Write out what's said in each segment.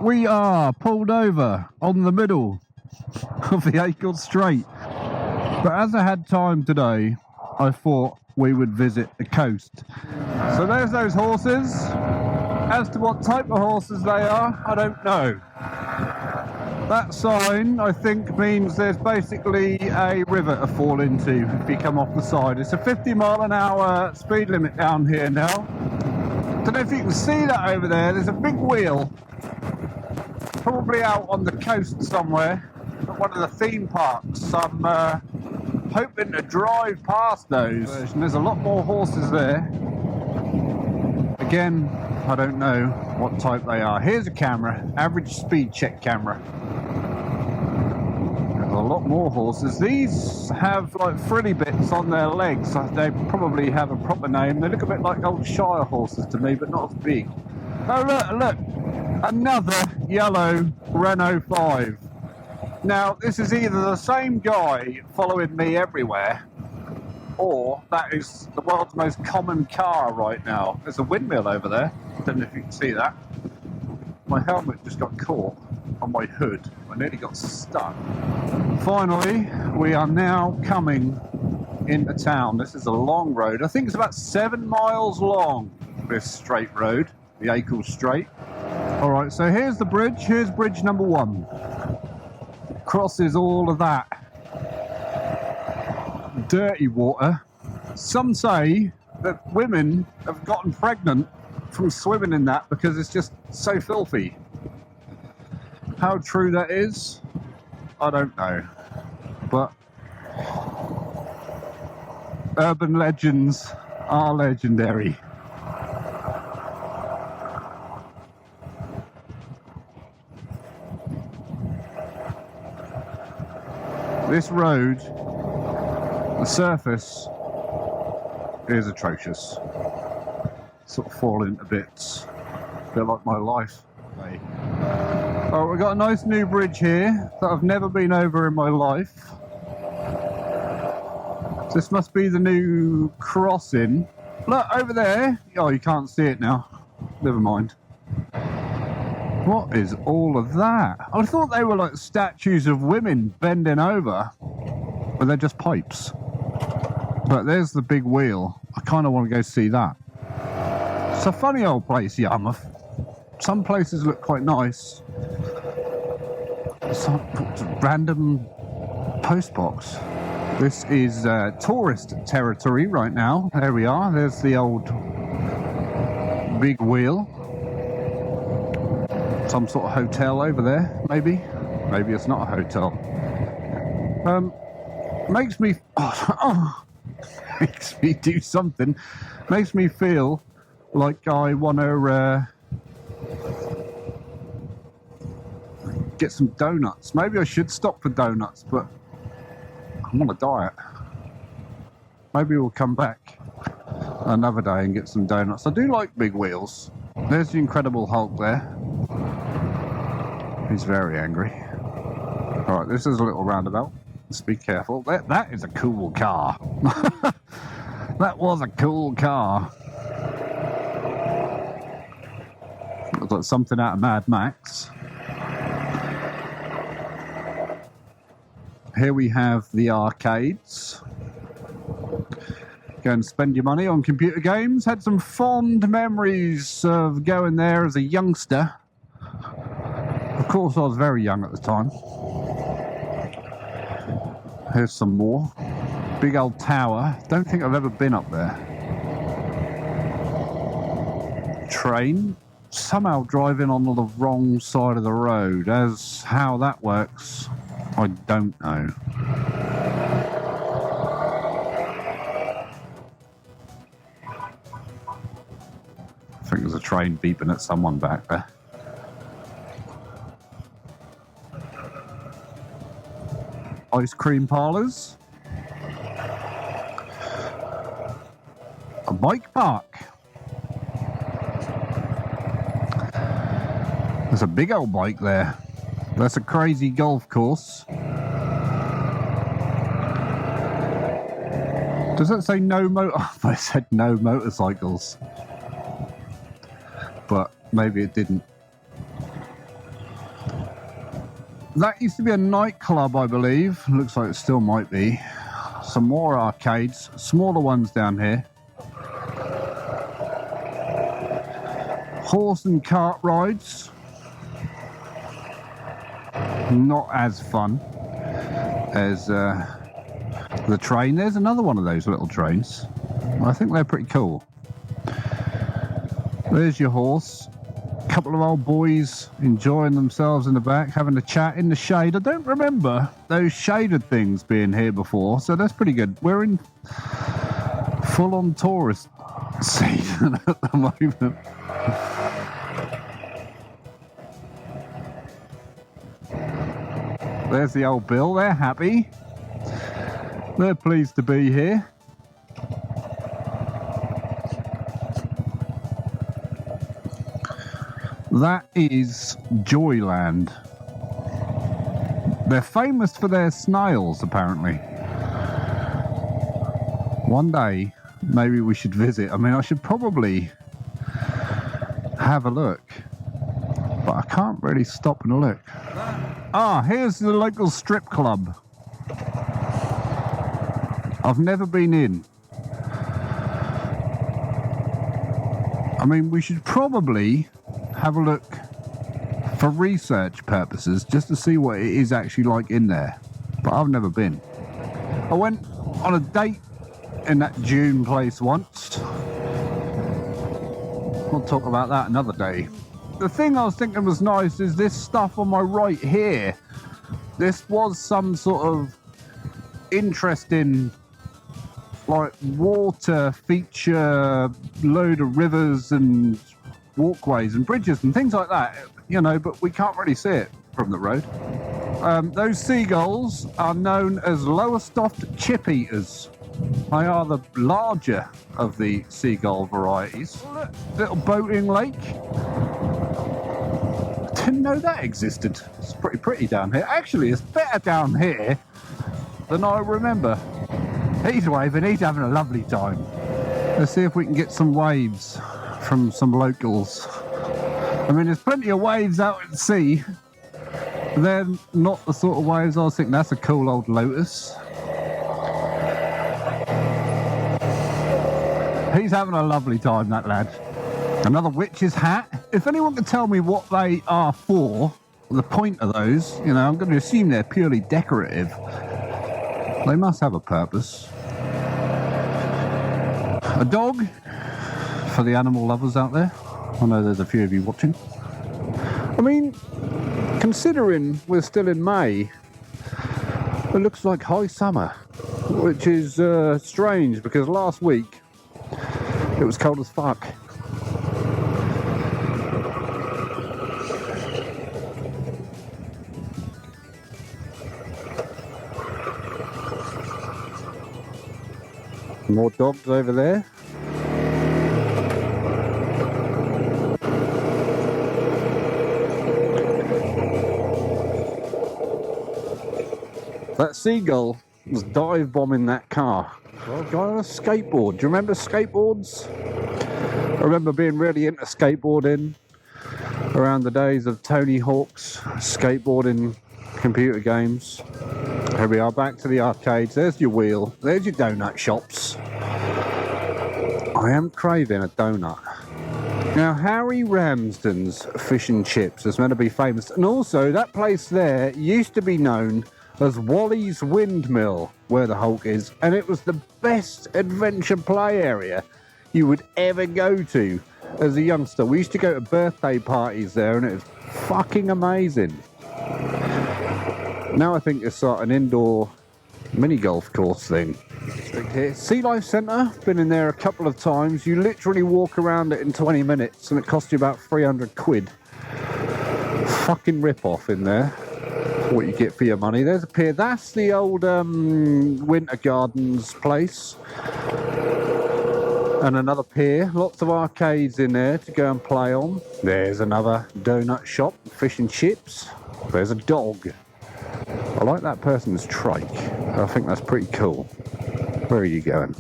We are pulled over on the middle of the Acle Strait. But as I had time today, I thought we would visit the coast. So there's those horses. As to what type of horses they are, I don't know. That sign, I think, means there's basically a river to fall into if you come off the side. It's a 50-mile-an-hour speed limit down here now. Don't know if you can see that over there. There's a big wheel, probably out on the coast somewhere, at one of the theme parks. I'm hoping to drive past those. And there's a lot more horses there. Again, I don't know what type they are. Here's a camera, average speed check camera. There's a lot more horses. These have like frilly bits on their legs. They probably have a proper name. They look a bit like old Shire horses to me, but not as big. Oh look, another yellow Renault 5. Now this is either the same guy following me everywhere, or that is the world's most common car right now. There's a windmill over there. I don't know if you can see that. My helmet just got caught on my hood. I nearly got stuck. Finally, we are now coming into town. This is a long road. I think it's about 7 miles long, this straight road, the Acle Strait. All right, so here's the bridge. Here's bridge number 1. It crosses all of that dirty water. Some say that women have gotten pregnant from swimming in that because it's just so filthy. How true that is, I don't know. But urban legends are legendary. This road, the surface is atrocious. Sort of falling to bits. A bit like my life. Oh, we've got a nice new bridge here that I've never been over in my life. This must be the new crossing. Look, over there. Oh, you can't see it now. Never mind. What is all of that? I thought they were like statues of women bending over, but they're just pipes. But there's the big wheel. I kind of want to go see that. It's a funny old place, Yarmouth. Some places look quite nice. Some random postbox. This is tourist territory right now. There we are. There's the old big wheel. Some sort of hotel over there, maybe. Maybe it's not a hotel. Makes me makes me do something. Makes me feel like I want to get some donuts. Maybe I should stop for donuts, but I'm on a diet. Maybe we'll come back another day and get some donuts. I do like big wheels. There's the Incredible Hulk there. He's very angry. Alright, this is a little roundabout. Let's be careful. That is a cool car. That was a cool car. Looks like something out of Mad Max. Here we have the arcades. Go and spend your money on computer games. Had some fond memories of going there as a youngster. Of course, I was very young at the time. Here's some more. Big old tower. Don't think I've ever been up there. Train. Somehow driving on the wrong side of the road. As how that works, I don't know. I think there's a train beeping at someone back there. Ice cream parlours. A bike park. There's a big old bike there. That's a crazy golf course. Does that say no motor? Oh, I said no motorcycles. But maybe it didn't. That used to be a nightclub, I believe. Looks like it still might be. Some more arcades, smaller ones down here. Horse and cart rides. Not as fun as the train. There's another one of those little trains. I think they're pretty cool. There's your horse. A couple of old boys enjoying themselves in the back, having a chat in the shade. I don't remember those shaded things being here before, so that's pretty good. We're in full-on tourist season at the moment. There's the old Bill. They're happy. They're pleased to be here. That is Joyland. They're famous for their snails, apparently. One day, maybe we should visit. I mean, I should probably have a look, but I can't really stop and look. Ah, here's the local strip club. I've never been in. I mean, we should probably have a look for research purposes just to see what it is actually like in there, but I've never been. I went on a date in that June place once. We'll talk about that another day. The thing I was thinking was nice is this stuff on my right here. This was some sort of interesting, like, water feature, load of rivers and walkways and bridges and things like that, you know, but we can't really see it from the road. Those seagulls are known as Lowestoft chip eaters. They are the larger of the seagull varieties. Little boating lake. Didn't know that existed. It's pretty pretty down here. Actually, it's better down here than I remember. He's waving, he's having a lovely time. Let's see if we can get some waves from some locals. I mean, there's plenty of waves out at sea. They're not the sort of waves I was thinking. That's a cool old Lotus. He's having a lovely time, that lad. Another witch's hat. If anyone can tell me what they are for, the point of those, you know, I'm going to assume they're purely decorative. They must have a purpose. A dog, for the animal lovers out there. I know there's a few of you watching. I mean, considering we're still in May, it looks like high summer, which is strange because last week it was cold as fuck. More dogs over there. That seagull was dive bombing that car. Well, guy on a skateboard. Do you remember skateboards? I remember being really into skateboarding around the days of Tony Hawk's skateboarding computer games. Here we are, back to the arcades. There's your wheel. There's your donut shops. I am craving a donut. Now, Harry Ramsden's Fish and Chips is meant to be famous. And also, that place there used to be known as Wally's Windmill, where the Hulk is. And it was the best adventure play area you would ever go to as a youngster. We used to go to birthday parties there, and it was fucking amazing. Now I think it's like an indoor mini golf course thing. Here, Sea Life Centre, been in there a couple of times. You literally walk around it in 20 minutes and it costs you about 300 quid. Fucking rip-off in there. What you get for your money. There's a pier. That's the old Winter Gardens place. And another pier. Lots of arcades in there to go and play on. There's another donut shop, fish and chips. There's a dog. I like that person's trike. I think that's pretty cool. Where are you going?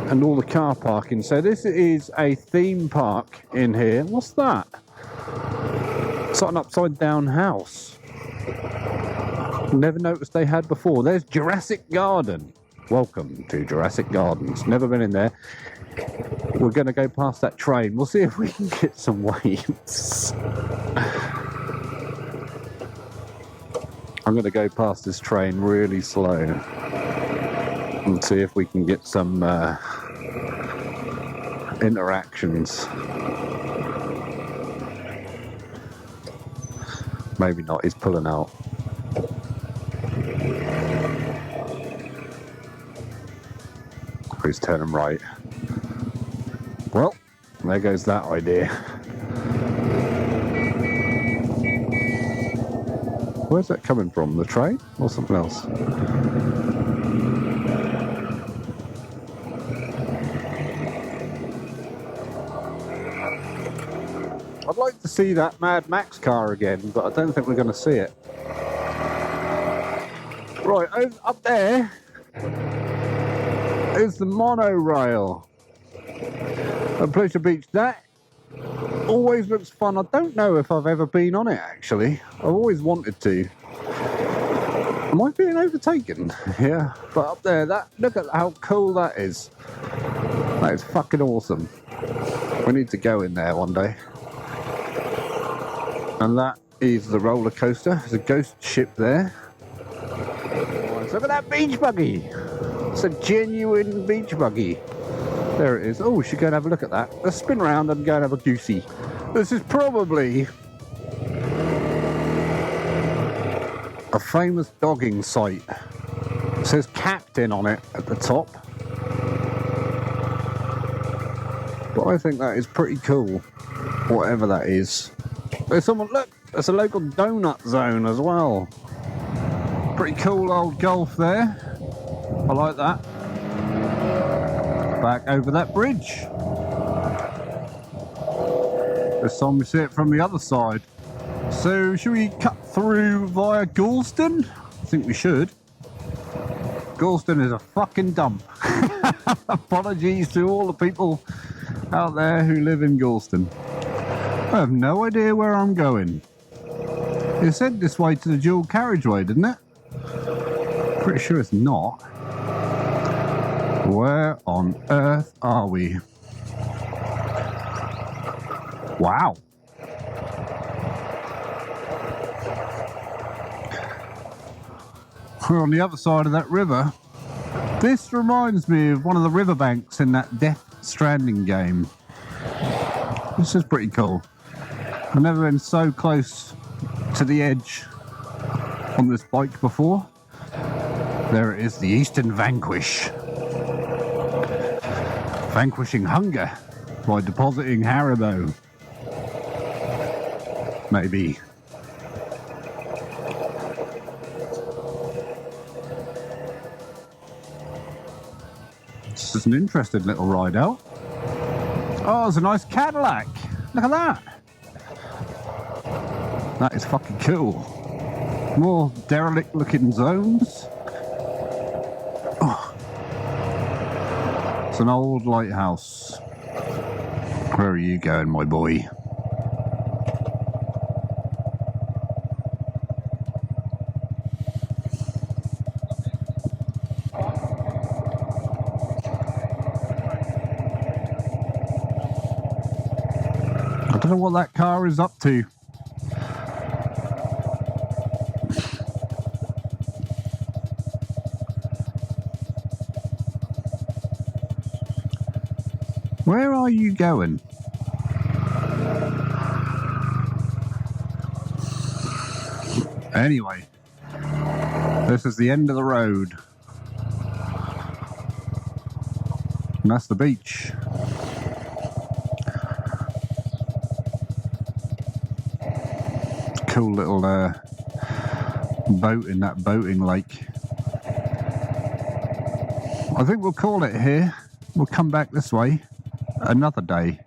And all the car parking. So this is a theme park in here. What's that? It's like an upside down house. Never noticed they had before. There's Jurassic Garden. Welcome to Jurassic Gardens. Never been in there. We're going to go past that train. We'll see if we can get some waves. I'm going to go past this train really slow and see if we can get some interactions. Maybe not, he's pulling out. He's turning right. Well, there goes that idea. Where's that coming from? The train or something else? I'd like to see that Mad Max car again, but I don't think we're going to see it. Right, up there is the monorail at Pleasure Beach. That always looks fun. I don't know if I've ever been on it, actually. I've always wanted to. Am I being overtaken? Yeah, but up there, look at how cool that is. That is fucking awesome. We need to go in there one day. And that is the roller coaster. There's a ghost ship there. Look at that beach buggy. It's a genuine beach buggy. There it is. Oh, we should go and have a look at that. Let's spin around and go and have a goosey. This is probably a famous dogging site. It says Captain on it at the top. But I think that is pretty cool. Whatever that is. There's someone, look, there's a local donut zone as well. Pretty cool old golf there. I like that. Back over that bridge. This time we see it from the other side. So should we cut through via Galston? I think we should. Galston is a fucking dump. Apologies to all the people out there who live in Galston. I have no idea where I'm going. It said this way to the dual carriageway, didn't it? Pretty sure it's not. Where on earth are we? Wow. We're on the other side of that river. This reminds me of one of the riverbanks in that Death Stranding game. This is pretty cool. I've never been so close to the edge on this bike before. There it is, the Eastern Vanquish. Vanquishing hunger by depositing Haribo. Maybe. This is an interesting little ride out. Oh, it's a nice Cadillac. Look at that. That is fucking cool. More derelict looking zones. Oh. It's an old lighthouse. Where are you going, my boy? I don't know what that car is up to. Where are you going? Anyway, this is the end of the road. And that's the beach. Cool little boat in that boating lake. I think we'll call it here. We'll come back this way another day.